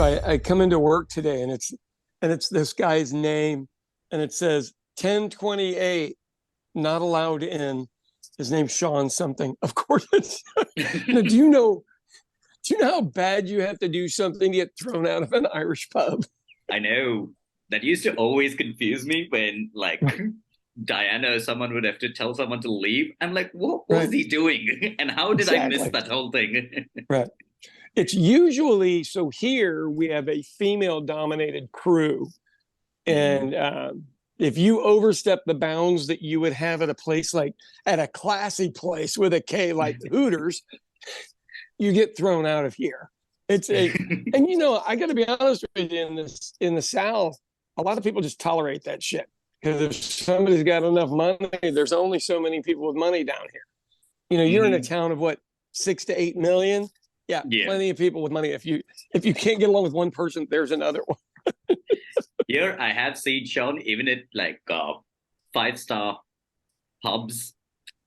So I come into work today and it's this guy's name and it says 1028 not allowed in. His name's Sean something. Of course it's now, do you know how bad you have to do something to get thrown out of an Irish pub? I know. That used to always confuse me when like Diana or someone would have to tell someone to leave. I'm like, what was Right. he doing? And how did I miss Exactly. that whole thing? Right. It's usually, so here we have a female dominated crew. Mhm. And if you overstep the bounds that you would have at a place like at a classy place with a K like Hooters, you get thrown out of here. And I got to be honest with you, in the South, a lot of people just tolerate that shit because if somebody's got enough money, there's only so many people with money down here. You're in a Mhm. town of what, 6 to 8 million? Yeah, Yeah. plenty of people with money. If you can't get along with one person, there's another one. Here I have seen Sean even at like five-star pubs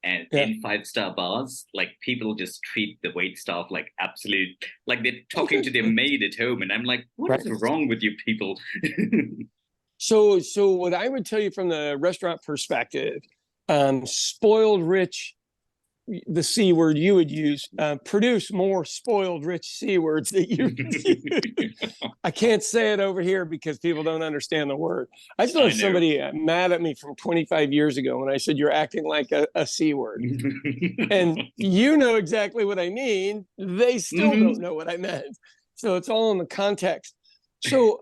and Yeah. in five-star bars, like people just treat the wait staff like absolute, like they're talking to their maid at home, and I'm like, what Right. is wrong with you people? So what I would tell you from the restaurant perspective, spoiled rich, the C word you would use, produce more spoiled rich C words that you use. I can't say it over here because people don't understand the word. I still I have know. somebody mad at me from 25 years ago when I said you're acting like a C word. And you know exactly what I mean. They still don't Hmm. know what I meant. So it's all in the context. So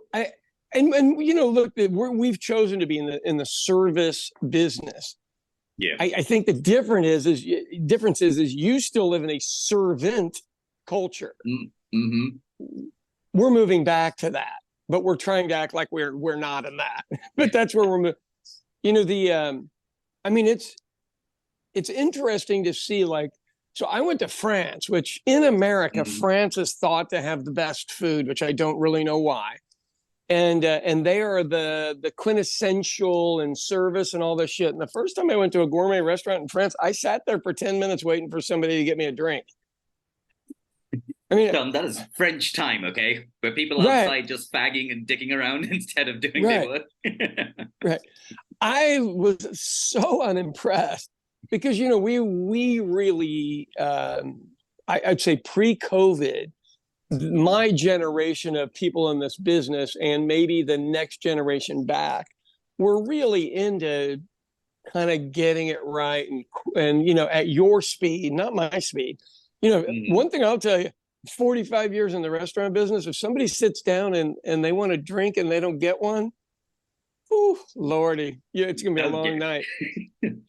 look, we've chosen to be in the service business. Yeah. I think the difference is you still live in a servant culture. Mm-hmm. We're moving back to that, but we're trying to act like we're not in that. But that's where we're moving. I mean, it's interesting to see, like, so I went to France, which in America, Mm-hmm. France is thought to have the best food, which I don't really know why. And they are the quintessential in service and all this shit. And the first time I went to a gourmet restaurant in France, I sat there for 10 minutes waiting for somebody to get me a drink. I mean, John, that is French time, okay? Where people right, outside just fagging and dicking around instead of doing their right, work. right. I was so unimpressed because we really I'd say pre-COVID, my generation of people in this business and maybe the next generation back were really into kind of getting it right and at your speed, not my speed. Mhm. One thing I'll tell you, 45 years in the restaurant business, if somebody sits down and they want a drink and they don't get one, oh lordy, yeah, it's gonna be a Oh, long yeah. night.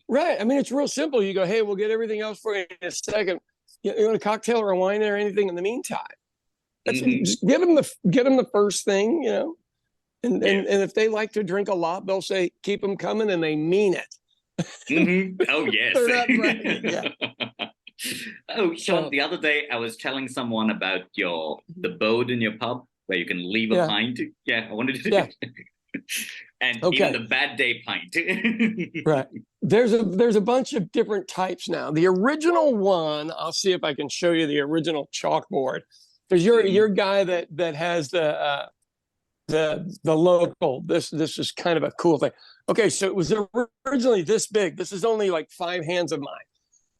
Right. I mean, it's real simple. You go, hey, we'll get everything else for you in a second. You want a cocktail or a wine or anything in the meantime? That's Hmm. just get them the first thing, and, Yeah. and and if they like to drink a lot, they'll say keep them coming, and they mean it. Hmm. Oh, yes. They're not bragging. Yeah. Oh, Sean, So the other day I was telling someone about the boat in your pub where you can leave a yeah, pint. Yeah, I wanted to. yeah. And even Okay. the bad day pint. Right. There's a bunch of different types now. The original one, I'll see if I can show you the original chalkboard. There's your Mhm. guy that has the local. This is kind of a cool thing. Okay, so it was originally this big. This is only like 5 hands of mine.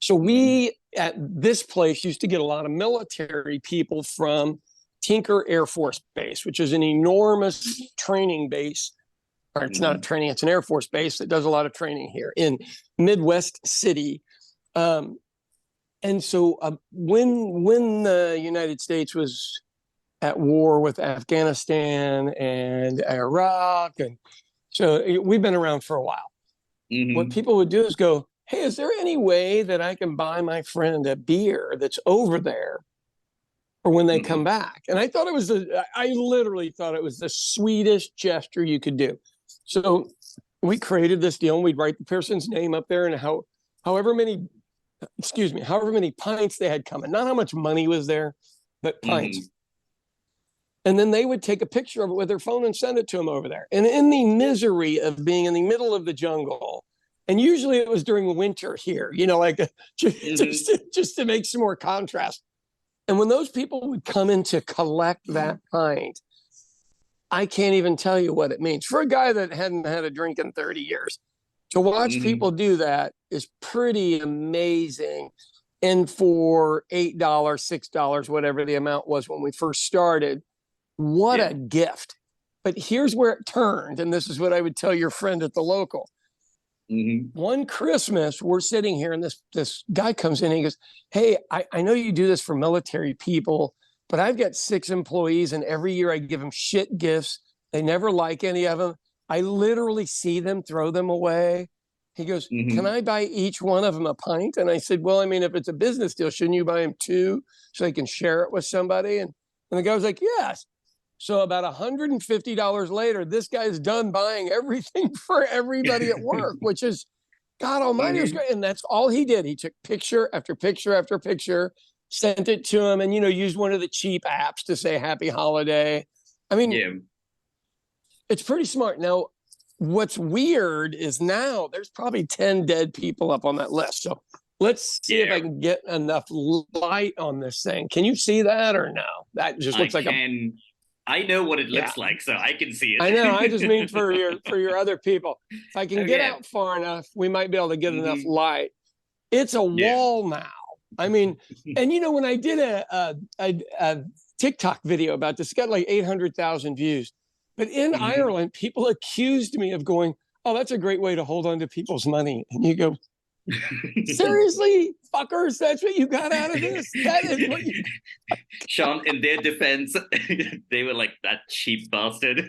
So Mhm. we at this place used to get a lot of military people from Tinker Air Force Base, which is an enormous training base. Or it's not a Mhm. training, it's an Air Force base that does a lot of training here in Midwest City. Um, and so when the United States was at war with Afghanistan and Iraq, and so we've been around for a while. What Mhm. people would do is go, hey, is there any way that I can buy my friend a beer that's over there for when they come Mhm. back? And I literally thought it was the sweetest gesture you could do. So we created this deal and we'd write the person's name up there and however many, however many pints they had coming, not how much money was there, but pints. Mhm. And then they would take a picture of it with their phone and send it to them over there. And in the misery of being in the middle of the jungle, and usually it was during winter here, like Mhm. just to make some more contrast. And when those people would come in to collect that pint, I can't even tell you what it means. For a guy that hadn't had a drink in 30 years, to watch people do that is pretty amazing. And for $8, $6, whatever the amount was when we first started, what a gift. But here's where it turned. And this is what I would tell your friend at the local. One Christmas, we're sitting here and this guy comes in and he goes, hey, I know you do this for military people, but I've got 6 employees and every year I give them shit gifts. They never like any of them. I literally see them throw them away. He goes, can I buy each one of them a pint? And I said, well, I mean, if it's a business deal, shouldn't you buy them 2 so they can share it with somebody? And the guy was like, yes. So about $150 later, this guy's done buying everything for everybody at work, which is, God almighty, was great. And that's all he did. He took picture after picture after picture, sent it to him, and, used one of the cheap apps to say happy holiday. I mean, it's pretty smart. Now, what's weird is now there's probably 10 dead people up on that list. So let's see if I can get enough light on this thing. Can you see that or no? That just looks like I know what it looks like, so I can see it. I know. I just mean for your other people. If I can get out far enough, we might be able to get enough light. It's a wall now. I mean, and when I did a TikTok video about this, it got like 800,000 views. But in Ireland, people accused me of going, oh, that's a great way to hold on to people's money. And you go, seriously, fuckers, that's what you got out of this? That is what you... Sean, in their defense, they were like, that cheap bastard.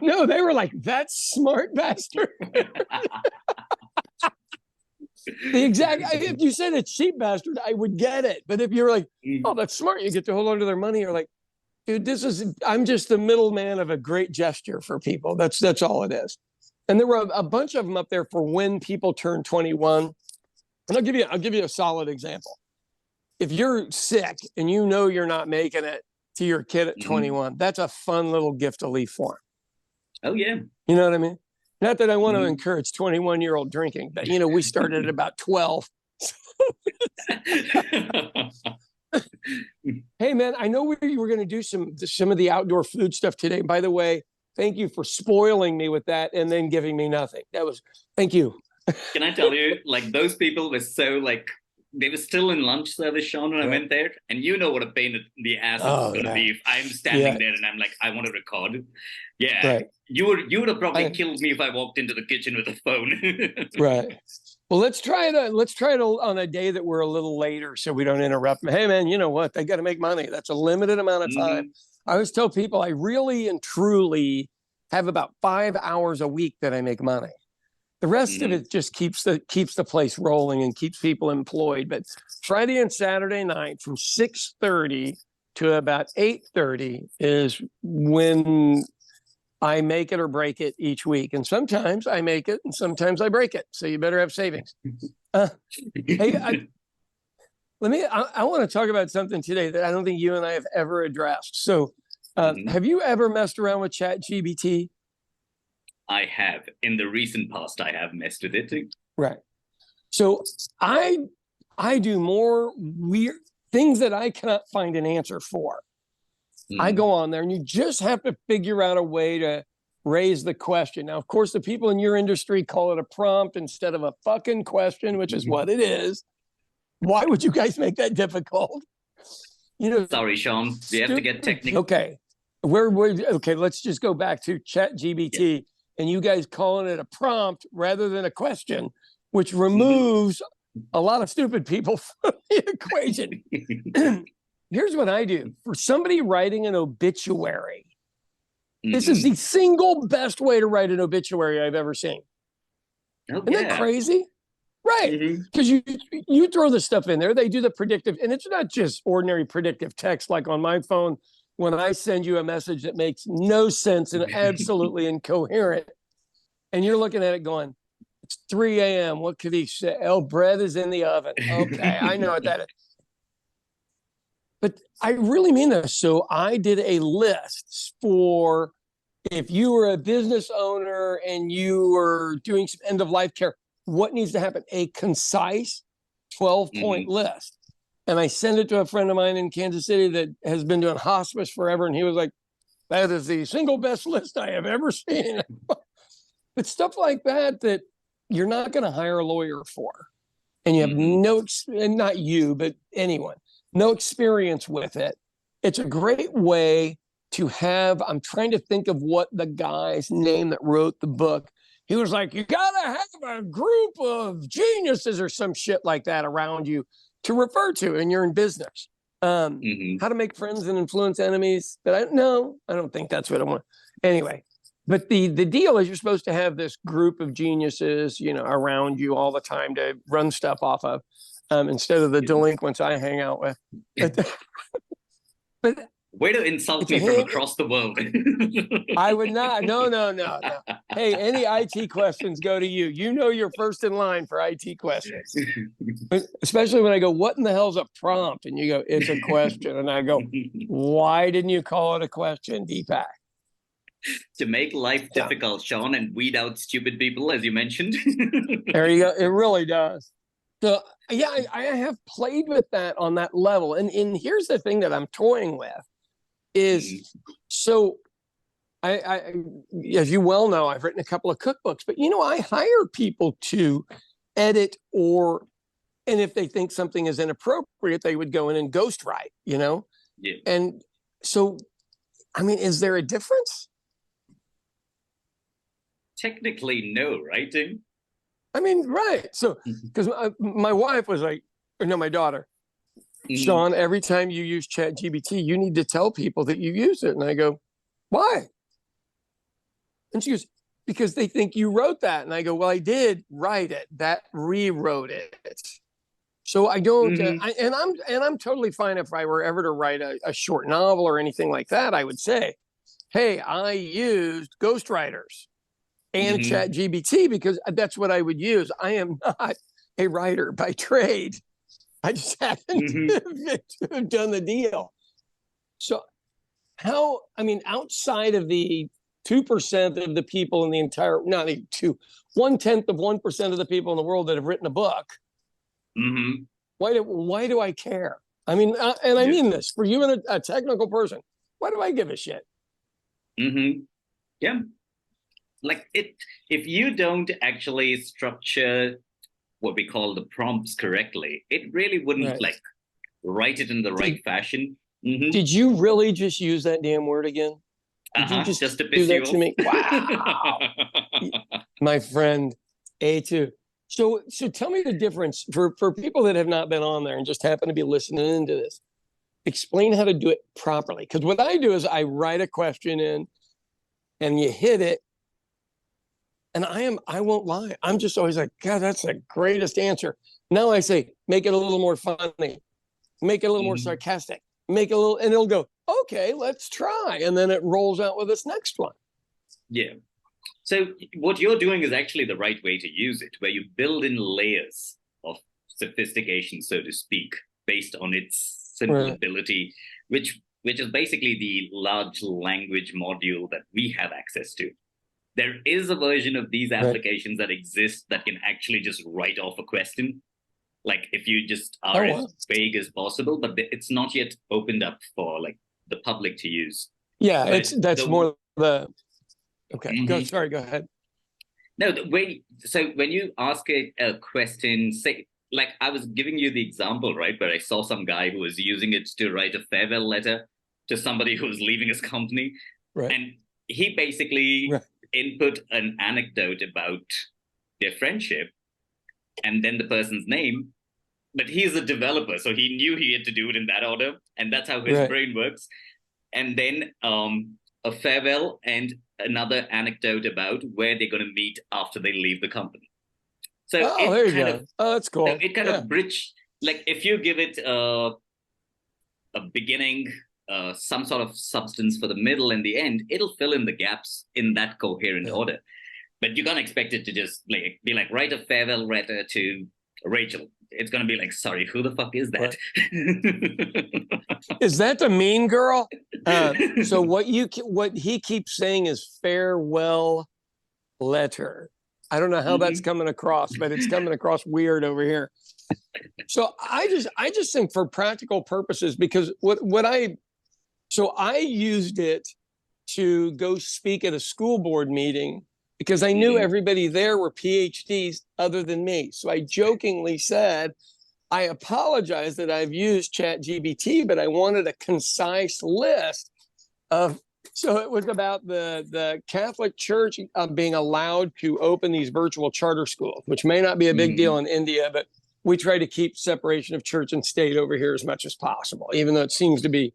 No, they were like, that smart bastard. The exact, if you said a cheap bastard, I would get it. But if you're like, oh, that's smart, you get to hold on to their money, you're like, dude, I'm just the middleman of a great gesture for people. That's all it is. And there were a bunch of them up there for when people turn 21. And I'll give you a solid example. If you're sick and you're not making it to your kid at 21, that's a fun little gift to leave for him. Oh, yeah. You know what I mean? Not that I want to encourage 21-year-old drinking, but, we started at about 12. Hey, man, I know you were going to do some of the outdoor food stuff today. By the way, thank you for spoiling me with that and then giving me nothing. Thank you. Can I tell you, those people were so, they were still in lunch service, Sean, when I went there. And you know what a pain in the ass it's going to be if I'm standing there and I'm like, I want to record. Yeah. Right. You would have probably killed me if I walked into the kitchen with a phone. Right. Well, let's try it on a day that we're a little later so we don't interrupt them. Hey, man, you know what? They got to make money. That's a limited amount of time. I always tell people I really and truly have about 5 hours a week that I make money. The rest of it just keeps the place rolling and keeps people employed. But Friday and Saturday night from 6:30 to about 8:30 is when I make it or break it each week. And sometimes I make it and sometimes I break it. So you better have savings. Hey, I want to talk about something today that I don't think you and I have ever addressed. So have you ever messed around with ChatGPT? I have. In the recent past, I have messed with it too. Right. So I do more weird things that I cannot find an answer for. I go on there and you just have to figure out a way to raise the question. Now, of course, the people in your industry call it a prompt instead of a fucking question, which is what it is. Why would you guys make that difficult? Sorry, Sean. We have to get technical. Okay. Okay, let's just go back to ChatGPT and you guys calling it a prompt rather than a question, which removes a lot of stupid people from the equation. Here's what I do. For somebody writing an obituary, this is the single best way to write an obituary I've ever seen. Isn't that crazy? Right. Because you throw the stuff in there, they do the predictive, and it's not just ordinary predictive text like on my phone when I send you a message that makes no sense and absolutely incoherent. And you're looking at it going, it's 3 a.m. What could he say? Oh, bread is in the oven. Okay, I know what that is. But I really mean this. So I did a list for if you were a business owner and you were doing some end-of-life care, what needs to happen? A concise 12-point list. And I sent it to a friend of mine in Kansas City that has been doing hospice forever. And he was like, That is the single best list I have ever seen. But stuff like that, that you're not going to hire a lawyer for, and you have no, and not you, but anyone, no experience with it. It's a great way to have, I'm trying to think of what the guy's name that wrote the book. He was like, you got to have a group of geniuses or some shit like that around you to refer to, and you're in business. How to make friends and influence enemies. But I don't think that's what I want. Anyway, but the deal is you're supposed to have this group of geniuses, you know, around you all the time to run stuff off of, instead of the delinquents I hang out with. But way to insult me from across the world. I would not. No. Hey, any IT questions go to you. You know you're first in line for IT questions. Especially when I go, what in the hell's a prompt? And you go, it's a question. And I go, why didn't you call it a question, Deepak? To make life difficult, Sean, and weed out stupid people, as you mentioned. There you go. It really does. So, yeah, I have played with that on that level. And here's the thing that I'm toying with is, so I, as you well know, I've written a couple of cookbooks, but, you know, I hire people to edit and if they think something is inappropriate, they would go in and ghostwrite, you know? Yeah. And so, I mean, is there a difference? Technically, no, right, Tim? I mean, right. So, because my wife was like, or no, my daughter, Sean, every time you use ChatGPT, you need to tell people that you use it. And I go, why? And she goes, because they think you wrote that. And I go, well, I did write it. That rewrote it. So I don't, and I'm totally fine if I were ever to write a short novel or anything like that. I would say, hey, I used ghostwriters and ChatGPT because that's what I would use. I am not a writer by trade. I just happen to have done the deal. So how, I mean, outside of the 2% of the people in the entire, not even 1/10 of 1% of the people in the world that have written a book, why do I care? I mean, and I mean this, for you and a technical person, why do I give a shit? Yeah. Like if you don't actually structure what we call the prompts correctly, it really wouldn't like write it in the right fashion. Did you really just use that damn word again? Did you just to piss you off? To me? Wow. My friend, A2. So tell me the difference for people that have not been on there and just happen to be listening into this. Explain how to do it properly. Because what I do is I write a question in and you hit it. And I won't lie. I'm just always like, God, that's the greatest answer. Now I say, make it a little more funny, make it a little more sarcastic, make it a little, and it'll go, okay, let's try. And then it rolls out with this next one. Yeah. So what you're doing is actually the right way to use it, where you build in layers of sophistication, so to speak, based on its simple ability, which is basically the large language module that we have access to. There is a version of these applications that exist that can actually just write off a question, like if you just are as vague as possible, but it's not yet opened up for like the public to use. Yeah, that's more the okay. Go ahead. No, so when you ask a question, say like I was giving you the example, right, where I saw some guy who was using it to write a farewell letter to somebody who was leaving his company, and he basically input an anecdote about their friendship and then the person's name, but he's a developer, so he knew he had to do it in that order, and that's how his brain works. And then a farewell and another anecdote about where they're going to meet after they leave the company. So that's cool. So it kind of bridge, like if you give it a beginning, some sort of substance for the middle and the end, it'll fill in the gaps in that coherent order. But you can't expect it to just like be like, write a farewell letter to Rachel. It's going to be like, sorry, who the fuck is that? Is that the mean girl? So what he keeps saying is farewell letter. I don't know how that's coming across, but it's coming across weird over here. So I just think for practical purposes, because I used it to go speak at a school board meeting because I knew everybody there were PhDs other than me. So I jokingly said, I apologize that I've used ChatGPT, but I wanted a concise list of, so it was about the Catholic Church being allowed to open these virtual charter schools, which may not be a big deal in India, but we try to keep separation of church and state over here as much as possible, even though it seems to be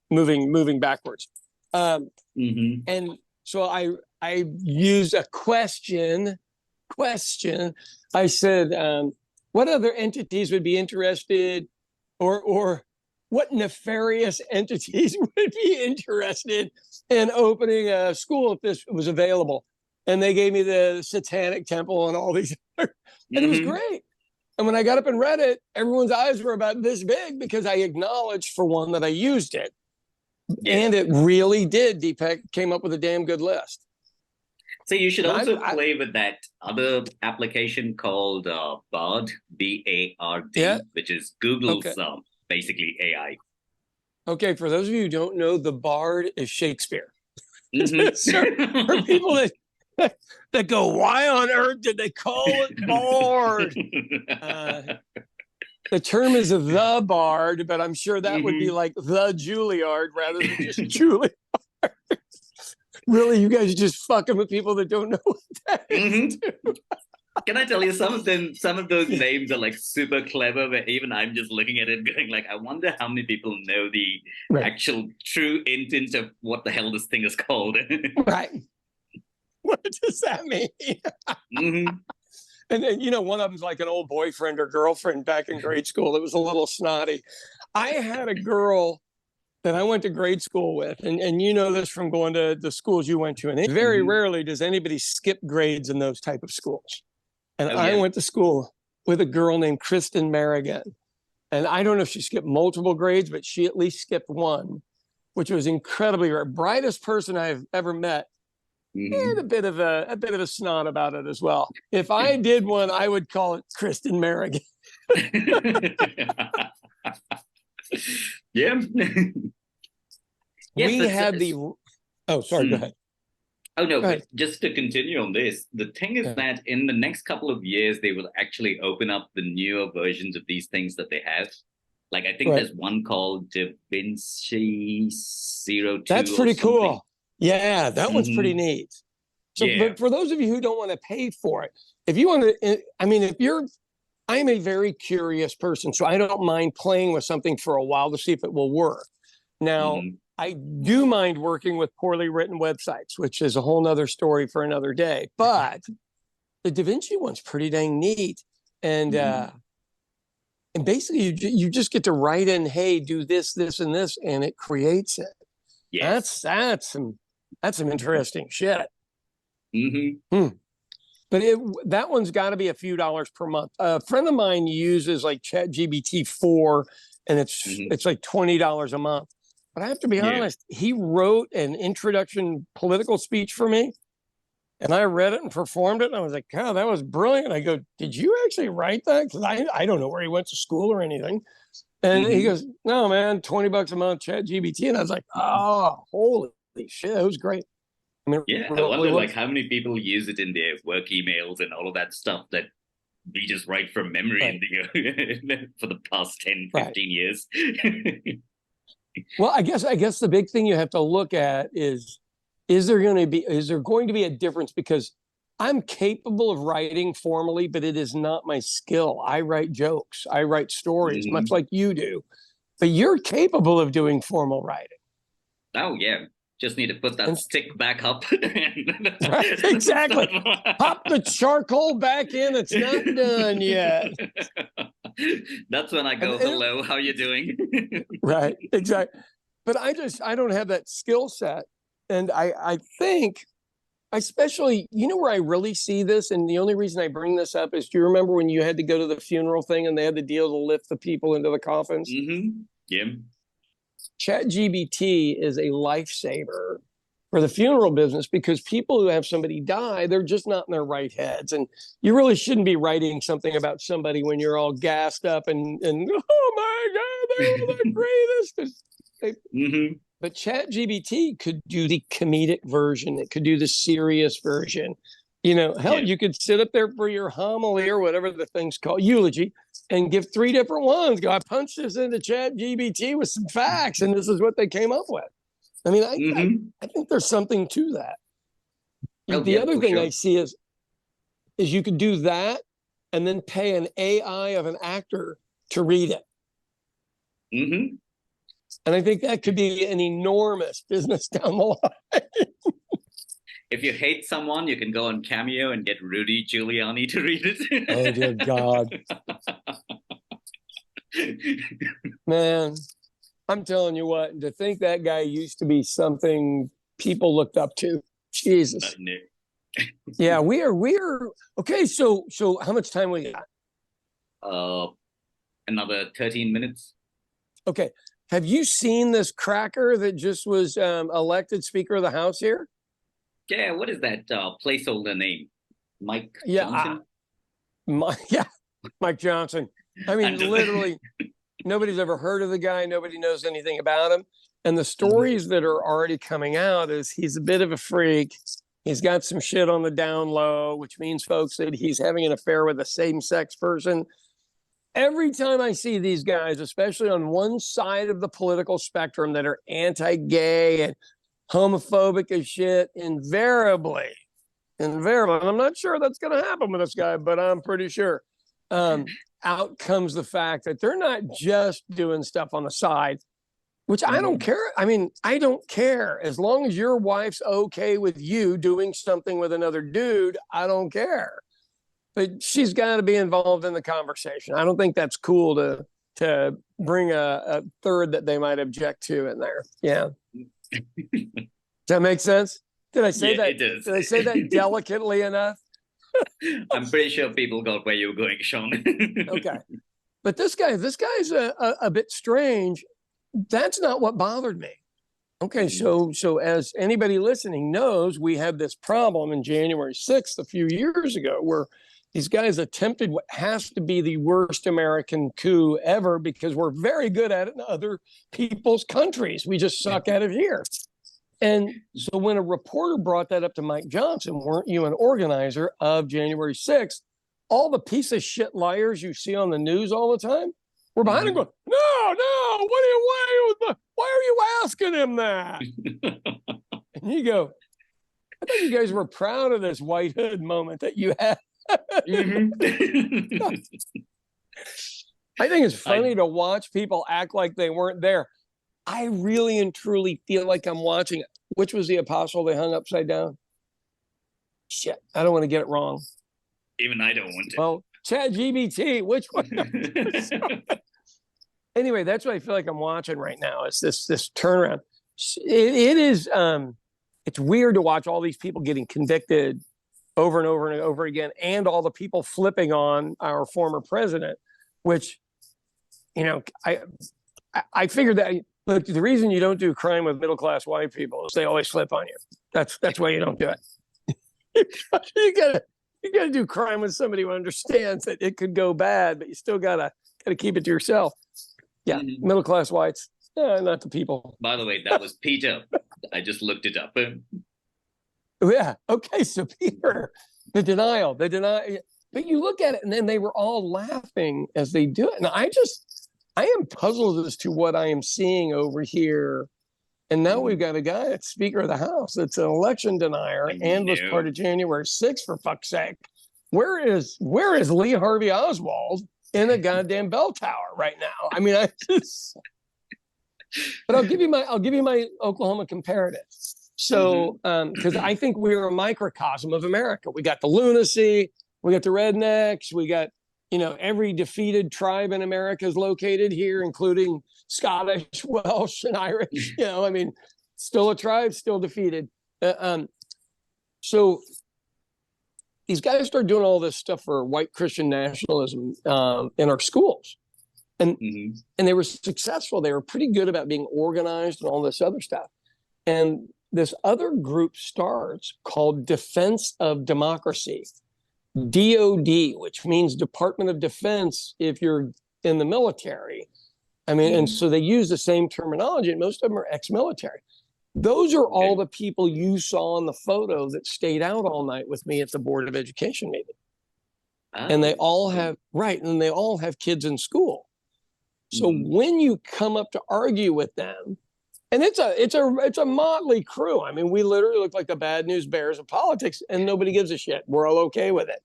moving backwards. And so I used a question. I said, what other entities would be interested, or what nefarious entities would be interested in opening a school if this was available? And they gave me the Satanic Temple and all these, and it was great. And when I got up and read it, everyone's eyes were about this big because I acknowledged, for one, that I used it. And it really did, Deepak, came up with a damn good list. So you should also play with that other application called Bard, B-A-R-D, which is Google's basically AI. Okay, for those of you who don't know, the Bard is Shakespeare. For people that go, why on earth did they call it Bard? The term is the Bard, but I'm sure that would be like the Juilliard rather than just Juilliard. Really, you guys are just fucking with people that don't know what that is. Can I tell you, some of those names are like super clever, but even I'm just looking at it going like, I wonder how many people know the actual true intent of what the hell this thing is called. Right. What does that mean? And then, you know, one of them's like an old boyfriend or girlfriend back in grade school that was a little snotty. I had a girl that I went to grade school with, and you know this from going to the schools you went to, and very rarely does anybody skip grades in those type of schools. And I went to school with a girl named Kristen Merrigan. And I don't know if she skipped multiple grades, but she at least skipped one, which was incredibly rare. Brightest person I've ever met. And a bit of a snot about it as well. If I did one, I would call it Kristen Merrigan. Yeah. We had the. Oh, sorry. Go ahead. Oh no, but just to continue on this, the thing is that in the next couple of years, they will actually open up the newer versions of these things that they have. Like I think there's one called Da Vinci 02. That's pretty cool. Yeah, that one's pretty neat. So, but for those of you who don't want to pay for it, if you want to, I mean, I'm a very curious person, so I don't mind playing with something for a while to see if it will work. Now, I do mind working with poorly written websites, which is a whole nother story for another day. But the Da Vinci one's pretty dang neat. And basically you just get to write in, hey, do this, this, and this, and it creates it. Yes. That's some interesting shit. But that one's got to be a few dollars per month. A friend of mine uses like ChatGPT 4, and it's like $20 a month. But I have to be honest, he wrote an introduction political speech for me, and I read it and performed it, and I was like, God, that was brilliant. I go, did you actually write that? Because I don't know where he went to school or anything. And he goes, no, man, $20 a month, ChatGPT. And I was like, oh, holy shit, it was great. I mean, I wonder like how many people use it in their work emails and all of that stuff that we just write from memory for the past 10, 15 years. Well, I guess the big thing you have to look at is there going to be a difference? Because I'm capable of writing formally, but it is not my skill. I write jokes. I write stories, much like you do. But you're capable of doing formal writing. Oh, yeah. Just need to put that stick back up. Exactly. Pop the charcoal back in. It's not done yet. That's when I go, hello, how you doing? Right, exactly. But I don't have that skill set. And I think, especially, you know where I really see this, and the only reason I bring this up is, do you remember when you had to go to the funeral thing and they had the deal to lift the people into the coffins? Yeah. ChatGPT is a lifesaver for the funeral business, because people who have somebody die, they're just not in their right heads. And you really shouldn't be writing something about somebody when you're all gassed up and oh my God, they're all the greatest. But ChatGPT could do the comedic version. It could do the serious version. Hell, you could sit up there for your homily or whatever the thing's called, eulogy, and give 3 different ones. Go, I punched this into ChatGPT with some facts, and this is what they came up with. I mean, I think there's something to that. The other thing I see is you could do that and then pay an AI of an actor to read it. Mm-hmm. And I think that could be an enormous business down the line. If you hate someone, you can go on Cameo and get Rudy Giuliani to read it. Oh, dear God. Man, I'm telling you what, to think that guy used to be something people looked up to. Jesus. Yeah, we are okay. So how much time we got? Another 13 minutes. Okay. Have you seen this cracker that just was elected Speaker of the House here? Yeah, what is that placeholder name? Mike Johnson? Mike Johnson. I mean, literally, nobody's ever heard of the guy. Nobody knows anything about him. And the stories that are already coming out is he's a bit of a freak. He's got some shit on the down low, which means, folks, that he's having an affair with a same-sex person. Every time I see these guys, especially on one side of the political spectrum that are anti-gay and homophobic as shit, invariably, and I'm not sure that's going to happen with this guy, but I'm pretty sure, out comes the fact that they're not just doing stuff on the side, which I don't care. I mean, I don't care. As long as your wife's okay with you doing something with another dude, I don't care. But she's got to be involved in the conversation. I don't think that's cool to bring a third that they might object to in there. Yeah. Does that make sense? Did I say that? It does. Did I say that delicately enough? I'm pretty sure people got where you were going, Sean. Okay. But this guy's a bit strange. That's not what bothered me. Okay, so as anybody listening knows, we had this problem in January 6th a few years ago where these guys attempted what has to be the worst American coup ever because we're very good at it in other people's countries. We just suck at it here. And so when a reporter brought that up to Mike Johnson, weren't you an organizer of January 6th? All the piece of shit liars you see on the news all the time were behind him going, no, why are you asking him that? And you go, I thought you guys were proud of this white hood moment that you had. I think it's funny to watch people act like they weren't there. I really and truly feel like I'm watching. Which was the apostle they hung upside down? Shit, I don't want to get it wrong. Even I don't want to. Well, ChatGPT, which one? Anyway, that's what I feel like I'm watching right now. Is this turnaround? It is. It's weird to watch all these people getting convicted over and over and over again, and all the people flipping on our former president. Which, I figured that. Look, the reason you don't do crime with middle-class white people is they always flip on you. That's why you don't do it. You gotta do crime with somebody who understands that it could go bad, but you still gotta keep it to yourself. Yeah, middle-class whites, not the people. By the way, that was Peter. I just looked it up. Yeah. Okay. So Peter, the denial. But you look at it, and then they were all laughing as they do it, and I am puzzled as to what I am seeing over here. And now we've got a guy that's Speaker of the House that's an election denier and was part of January 6th, for fuck's sake. Where is Lee Harvey Oswald in a goddamn bell tower right now? I mean, but I'll give you my Oklahoma comparative. So, because I think we're a microcosm of America. We got the lunacy, we got the rednecks, we got every defeated tribe in America is located here, including Scottish, Welsh, and Irish. Still a tribe, still defeated. So these guys started doing all this stuff for white Christian nationalism in our schools. And they were successful. They were pretty good about being organized and all this other stuff. And this other group starts called Defense of Democracy. DOD, which means Department of Defense if you're in the military. I mean, and so they use the same terminology, and most of them are ex-military. Those are all the people you saw in the photo that stayed out all night with me at the Board of Education meeting. And they all have, and they all have kids in school. So when you come up to argue with them, and it's a motley crew. I mean, we literally look like the bad news bears of politics, and nobody gives a shit. We're all okay with it.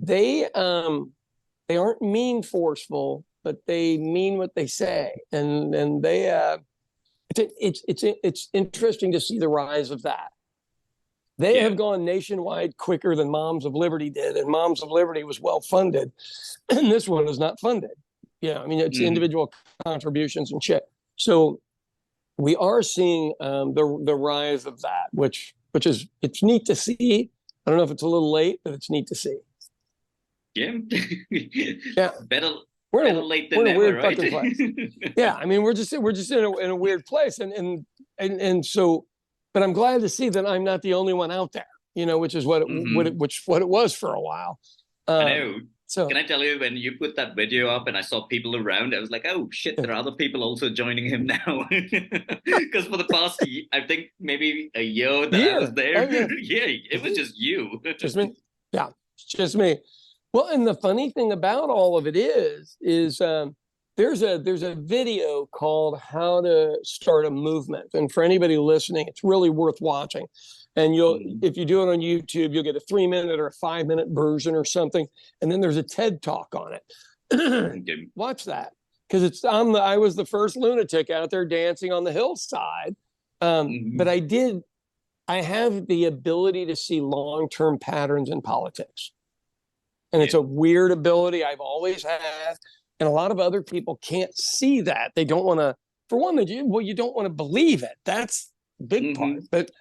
They aren't mean forceful, but they mean what they say, and they it's interesting to see the rise of that. They have gone nationwide quicker than Moms of Liberty did, and Moms of Liberty was well funded, and this one is not funded. I mean, it's individual contributions and shit. So we are seeing the rise of that, which is, it's neat to see. I don't know if it's a little late, but it's neat to see. Yeah. Better we're late in than a weird never, fucking place. Yeah, I mean, we're just in a weird place, and so, but I'm glad to see that I'm not the only one out there. Which is what it was for a while. I know. So can I tell you, when you put that video up and I saw people around, I was like, oh shit, there are other people also joining him now. Because for the past, I think maybe a year that I was there, it was just you. Just me. Yeah, it's just me. Well, and the funny thing about all of it is there's a video called How to Start a Movement. And for anybody listening, it's really worth watching. And if you do it on YouTube, you'll get a 3-minute or a 5-minute version or something. And then there's a TED Talk on it. Watch that. Because I was the first lunatic out there dancing on the hillside. But I have the ability to see long-term patterns in politics. And it's a weird ability I've always had. And a lot of other people can't see that. They don't want to, for one, you don't want to believe it. That's the big part. But,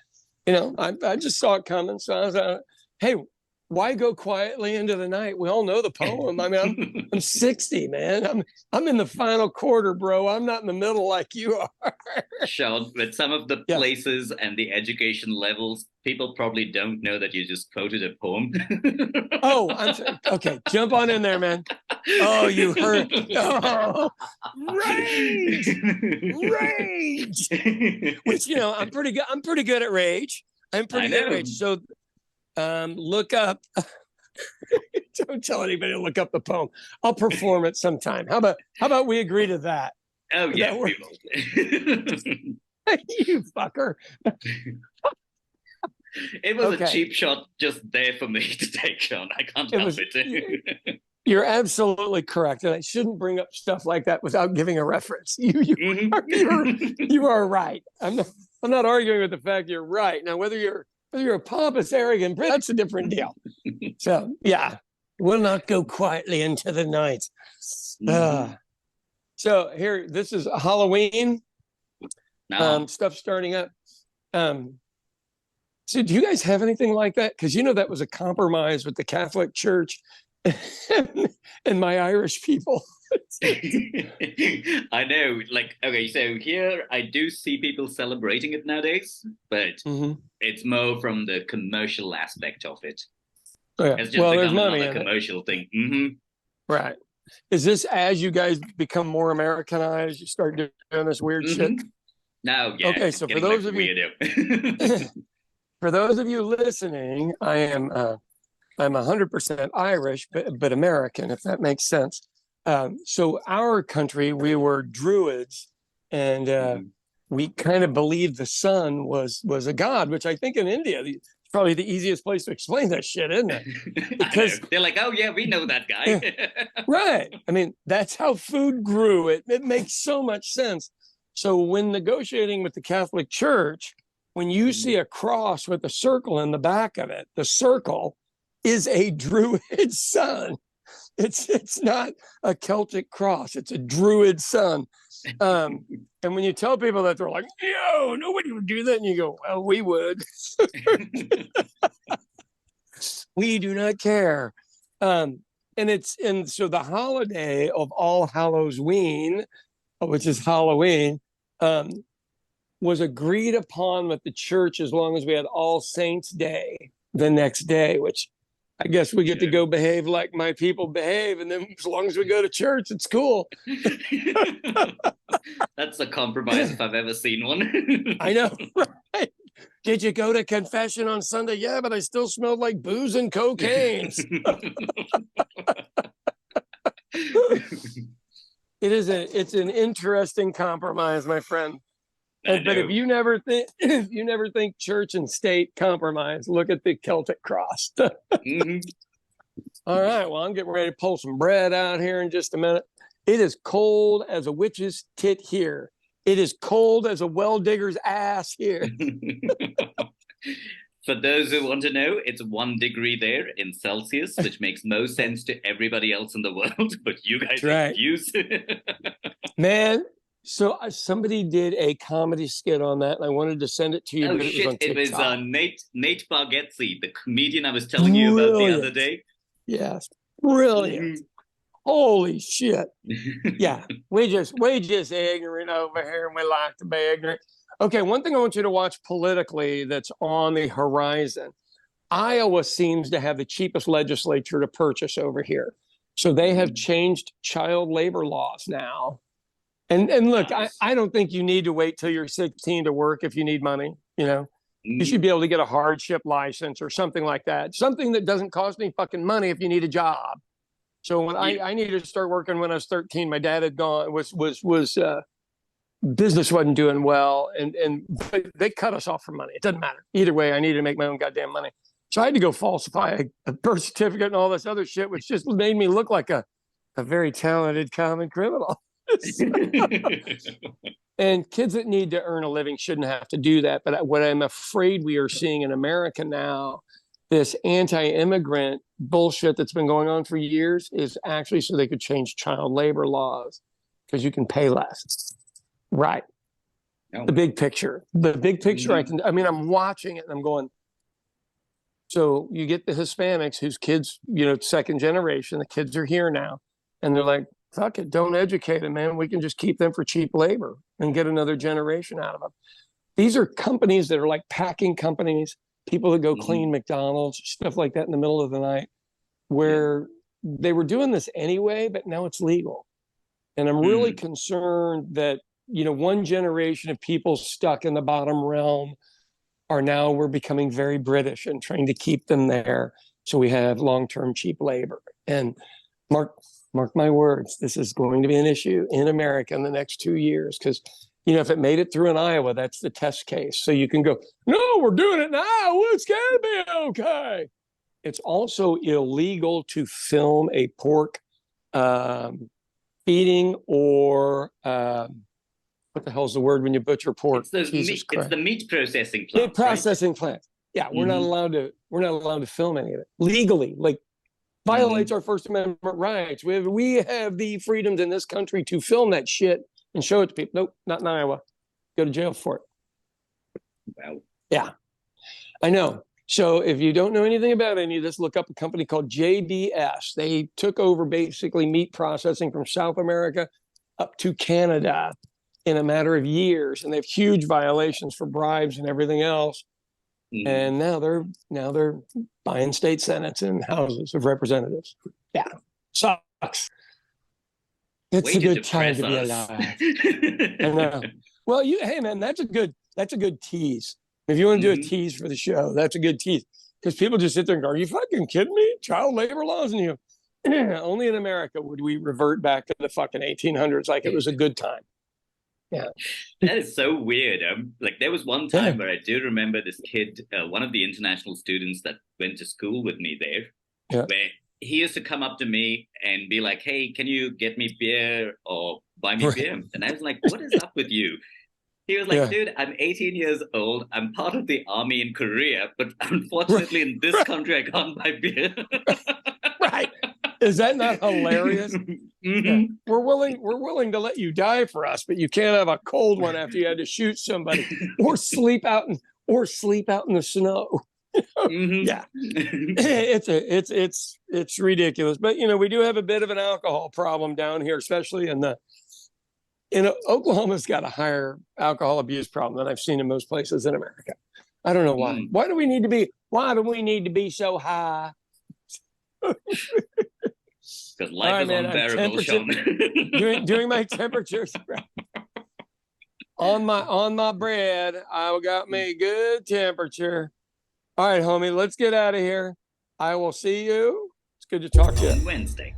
I just saw it coming. So I was like, hey, why go quietly into the night? We all know the poem. I mean, I'm 60, man. I'm in the final quarter, bro. I'm not in the middle like you are. Sean, with some of the places and the education levels, people probably don't know that you just quoted a poem. Okay. Jump on in there, man. Oh, you heard. Oh, rage. Which, I'm pretty good at rage. I'm pretty good at rage. So look up. Don't tell anybody to look up the poem. I'll perform it sometime. How about we agree to that? Oh, yeah. You fucker. It was a cheap shot just there for me to take, Sean. I can't help it. You're absolutely correct. And I shouldn't bring up stuff like that without giving a reference. You are right. I'm not arguing with the fact you're right. Now, whether you're a pompous, arrogant, that's a different deal. So, yeah, we'll not go quietly into the night. So here, this is Halloween. Stuff starting up. So do you guys have anything like that? Because that was a compromise with the Catholic Church and my Irish people. I know. So here I do see people celebrating it nowadays, but it's more from the commercial aspect of it. It's just there's money in a commercial thing. Right. Is this as you guys become more Americanized, you start doing this weird shit? No, yeah. Okay, so for those of you, for those of you listening, I'm 100% Irish, but American, if that makes sense. So our country, we were Druids, and we kind of believed the sun was a god, which I think in India, it's probably the easiest place to explain that shit, isn't it? Because they're like, oh yeah, we know that guy. Right. I mean, that's how food grew. It makes so much sense. So when negotiating with the Catholic Church, when you see a cross with a circle in the back of it, the circle is a Druid sun. It's not a Celtic cross. It's a Druid sun. And when you tell people that, they're like, "No, nobody would do that." And you go, "Well, we would." We do not care. And so the holiday of All Hallows Ween, which is Halloween, was agreed upon with the church as long as we had All Saints Day the next day, which I guess we get to go behave like my people behave, and then as long as we go to church, it's cool. That's a compromise if I've ever seen one. I know, right? Did you go to confession on Sunday? Yeah, but I still smelled like booze and cocaine. It's an interesting compromise, my friend. But if you never think church and state compromise, look at the Celtic cross. Mm-hmm. All right, well, I'm getting ready to pull some bread out here in just a minute. It is cold as a witch's tit here. It is cold as a well digger's ass here. For those who want to know, it's 1 degree there in Celsius, which makes no sense to everybody else in the world, but you guys refuse. Man, so somebody did a comedy skit on that, and I wanted to send it to you. Oh, but shit. It was Nate Bargetze, the comedian I was telling you about the other day. Yes. Brilliant. Holy shit. Yeah. We just ignorant over here, and we like to be ignorant. Okay, one thing I want you to watch politically that's on the horizon. Iowa seems to have the cheapest legislature to purchase over here. So they have changed child labor laws now. And look, I don't think you need to wait till you're 16 to work if you need money. You know, you should be able to get a hardship license or something like that. Something that doesn't cost any fucking money if you need a job. So when I needed to start working when I was 13, my dad had gone, business wasn't doing well. And they cut us off from money. It doesn't matter. Either way, I needed to make my own goddamn money. So I had to go falsify a birth certificate and all this other shit, which just made me look like a very talented common criminal. And kids that need to earn a living shouldn't have to do that. But what I'm afraid we are seeing in America now, this anti-immigrant bullshit that's been going on for years, is actually so they could change child labor laws because you can pay less. Right. No. The big picture. I'm watching it and I'm going, so you get the Hispanics whose kids, second generation, the kids are here now. And they're like, fuck it, don't educate them, man. We can just keep them for cheap labor and get another generation out of them. These are companies that are like packing companies, people that go clean McDonald's, stuff like that in the middle of the night, where they were doing this anyway, but now it's legal. And I'm really concerned that, one generation of people stuck in the bottom realm we're becoming very British and trying to keep them there. So we have long-term cheap labor. And mark my words, this is going to be an issue in America in the next 2 years. Because, if it made it through in Iowa, that's the test case. So you can go, no, we're doing it now. It's going to be okay. It's also illegal to film a pork feeding or what the hell's the word when you butcher pork? It's the meat processing plant. Yeah, processing plant. Yeah, we're not allowed to film any of it legally. Like, violates our First Amendment rights. We have the freedoms in this country to film that shit and show it to people. Nope, not in Iowa. Go to jail for it. Wow. Yeah, I know. So if you don't know anything about any of this, look up a company called JBS. They took over basically meat processing from South America up to Canada in a matter of years, and they have huge violations for bribes and everything else. And now they're buying state senates and houses of representatives. Yeah, sucks. It's a good time to be alive. I know. Well, hey man, that's a good tease. If you want to do a tease for the show, that's a good tease, because people just sit there and go, "Are you fucking kidding me? Child labor laws?" And only in America would we revert back to the fucking 1800s like it was a good time. Yeah, that is so weird. Like, there was one time where I do remember this kid, one of the international students that went to school with me there, where he used to come up to me and be like, "Hey, can you get me beer or buy me beer?" And I was like, "What is up with you?" He was like, "Dude, I'm 18 years old. I'm part of the army in Korea, but unfortunately in this country, I can't buy beer." Right. Is that not hilarious? Yeah. We're willing to let you die for us, but you can't have a cold one after you had to shoot somebody or sleep out in the snow. Yeah. It's ridiculous. But we do have a bit of an alcohol problem down here, especially Oklahoma's got a higher alcohol abuse problem than I've seen in most places in America. I don't know why. Why do we need to be so high? Because life is unbearable, Sean. doing my temperatures. On my bread, I got me a good temperature. All right, homie, let's get out of here. I will see you. It's good to talk to you. On Wednesday.